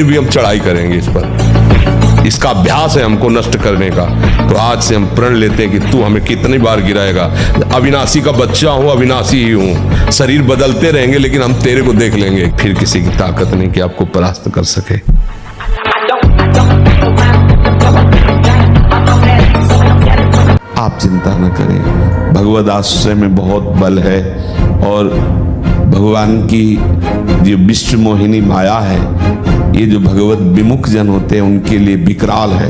भी हम चढ़ाई करेंगे इस पर। इसका अभ्यास है हमको नष्ट करने का। तो आज से हम प्रण लेते हैं कि तू हमें कितनी बार गिराएगा। अविनाशी का बच्चा हूं, अविनाशी ही हूं। शरीर बदलते रहेंगे लेकिन हम तेरे को देख लेंगे। फिर किसी की ताकत नहीं कि आपको परास्त कर सके। आप चिंता न करें, भगवद आश्रय में बहुत बल है और भगवान की जो विश्व मोहिनी माया है, ये जो भगवत विमुख जन होते हैं उनके लिए विकराल है,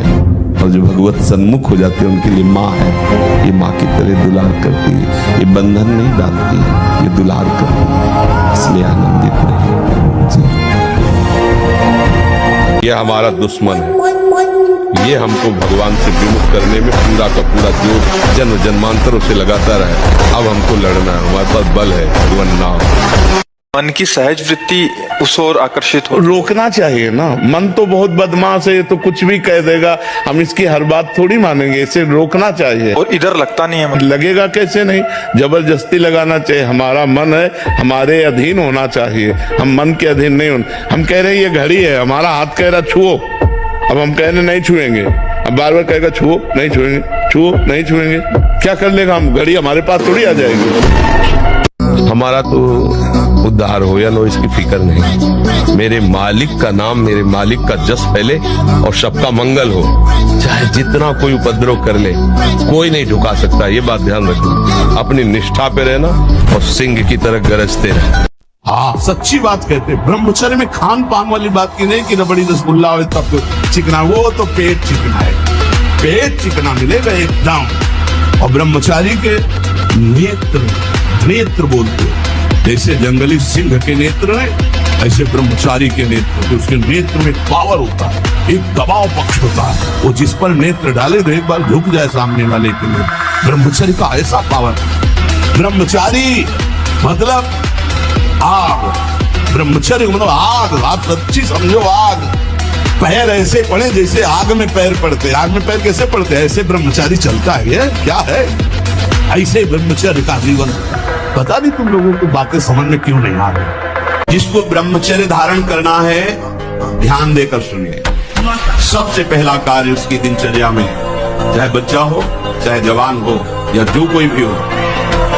और जो भगवत सन्मुख हो जाते हैं उनके लिए माँ है। ये माँ की तरह दुलार करती है, ये बंधन नहीं डालती, ये दुलार करती है, इसलिए आनंदित रहे। ये हमारा दुश्मन है, ये हमको भगवान से विमुख करने में पूरा का पूरा जो जन्म जन्मांतरों से लगातार है। अब हमको लड़ना है, हमारे पास बल है, भगवान नाम। मन की सहज वृत्ति उस ओर आकर्षित हो। रोकना चाहिए ना, मन तो बहुत बदमाश है, तो कुछ भी कह देगा, हम इसकी हर बात थोड़ी मानेंगे, इसे रोकना चाहिए। और इधर लगता नहीं है, लगेगा कैसे नहीं, जबरदस्ती लगाना चाहिए। हमारा मन है, हमारे अधीन होना चाहिए, हम मन के अधीन नहीं होना। हम कह रहे हैं ये घड़ी है, हमारा हाथ कह रहा छुओ, अब हम कह रहे नहीं छुएंगे, अब बार बार कहेगा छुओ नहीं छुएंगे, छुओ नहीं छुएंगे, क्या कर लेगा हम? घड़ी हमारे पास थोड़ी आ जाएगी। हमारा तो उद्धार हो या लो इसकी फिक्र नहीं। मेरे मालिक का नाम, मेरे मालिक का जस फैले और सबका मंगल हो। चाहे जितना कोई उपद्रव कर ले, कोई नहीं झुका सकता। ये बात ध्यान रखना, अपनी निष्ठा पे रहना और सिंह की तरह गरजते रहना। हाँ, सच्ची बात कहते। ब्रह्मचर्य में खान पान वाली बात की नहीं कि रबड़ी रसगुल्ला हो तब चिकना, वो तो पेट चिकना है, पेट चिकना मिलेगा एकदम। और ब्रह्मचारी के नेत्र, नेत्र बोलते हैं, जैसे जंगली सिंह के नेत्र है, ऐसे ब्रह्मचारी के नेत्र, तो उसके नेत्र में पावर होता है, एक दबाव पक्ष होता है। वो जिस पर नेत्र डाले तो एक बार झुक जाए सामने वाले के लिए। ब्रह्मचारी का ऐसा पावर। ब्रह्मचारी मतलब आग, ब्रह्मचर्य मतलब आग। आप सच्ची समझो, आग। पैर ऐसे पड़े जैसे आग में पैर पड़ते हैं। आग में पैर कैसे पड़ते हैं? ऐसे ब्रह्मचारी चलता है। ये क्या है? ऐसे ब्रह्मचर्य का जीवन। पता नहीं तुम लोगों को बातें समझ में क्यों नहीं आ रही। जिसको ब्रह्मचर्य धारण करना है, ध्यान देकर सुनिए। सबसे पहला कार्य उसकी दिनचर्या में, चाहे बच्चा हो, चाहे जवान हो, या जो कोई भी हो,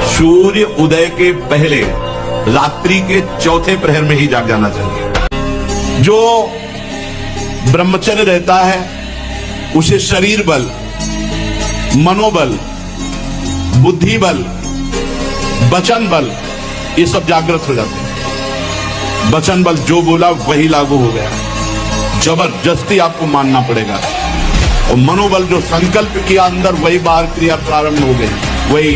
सूर्य उदय के पहले रात्रि के चौथे प्रहर में ही जाग जाना चाहिए। जो ब्रह्मचर्य रहता है उसे शरीर बल, मनोबल, बुद्धि बल, वचन बल, ये सब जागृत हो जाते हैं। वचन बल जो बोला वही लागू हो गया, जबरदस्ती आपको मानना पड़ेगा। और मनोबल जो संकल्प किया अंदर, वही बाहर क्रिया प्रारंभ हो गई, वही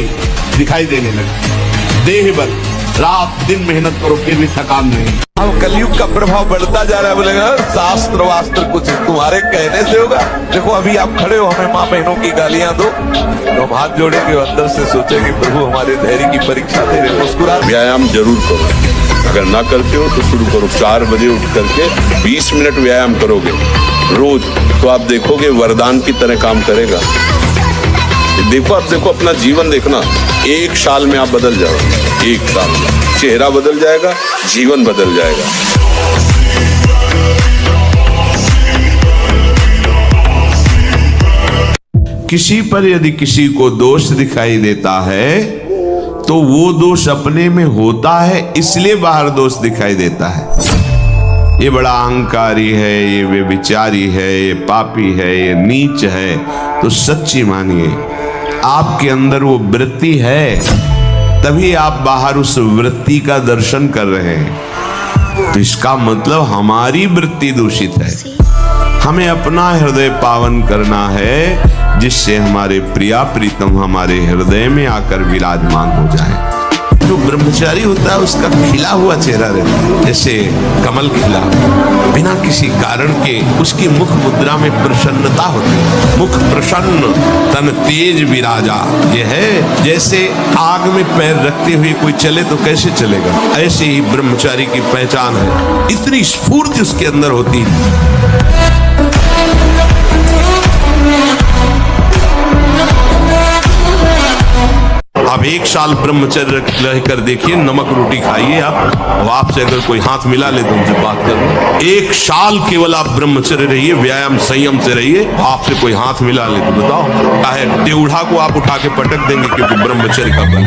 दिखाई देने लगे। देह बल, रात दिन मेहनत करो फिर भी थकान नहीं। अब कलयुग का प्रभाव बढ़ता जा रहा है। बोलेगा शास्त्र वास्त्र कुछ तुम्हारे कहने से होगा। देखो अभी आप खड़े हो, हमें माँ बहनों की गालियां दो, तो हम हाथ जोड़ेंगे, अंदर से सोचेंगे प्रभु हमारे धैर्य की परीक्षा दे रहे। मुस्कुरा। व्यायाम जरूर करो, अगर ना करते हो तो शुरू करो। 4 बजे उठ करके 20 मिनट व्यायाम करोगे रोज, तो आप देखोगे वरदान की तरह काम करेगा। देखो, आप देखो, अपना जीवन देखना, 1 साल में आप बदल जाओगे। 1 साल में चेहरा बदल जाएगा, जीवन बदल जाएगा। किसी पर यदि किसी को दोष दिखाई देता है तो वो दोष अपने में होता है, इसलिए बाहर दोष दिखाई देता है। ये बड़ा अहंकारी है, ये व्यभिचारी है, ये पापी है, ये नीच है, तो सच्ची मानिए आपके अंदर वो वृत्ति है, तभी आप बाहर उस वृत्ति का दर्शन कर रहे हैं। तो इसका मतलब हमारी वृत्ति दूषित है। हमें अपना हृदय पावन करना है, जिससे हमारे प्रिया प्रीतम हमारे हृदय में आकर विराजमान हो जाए। जो ब्रह्मचारी होता है उसका खिला हुआ चेहरा रहता है, जैसे कमल खिला, बिना किसी कारण के उसकी मुख मुद्रा में प्रसन्नता होती है। मुख प्रसन्न, तन तेज विराजा। ये है जैसे आग में पैर रखते हुए कोई चले तो कैसे चलेगा, ऐसे ही ब्रह्मचारी की पहचान है। इतनी स्फूर्ति उसके अंदर होती है। आप 1 साल ब्रह्मचर्य रहकर देखिए, नमक रोटी खाइए आप, और आपसे अगर कोई हाथ मिला ले तो उनसे बात करो। 1 साल केवल आप ब्रह्मचर्य रहिए, व्यायाम संयम से रहिए, आपसे कोई हाथ मिला ले तो बताओ, चाहे टेढ़ा को आप उठा के पटक देंगे, क्योंकि ब्रह्मचर्य का बल।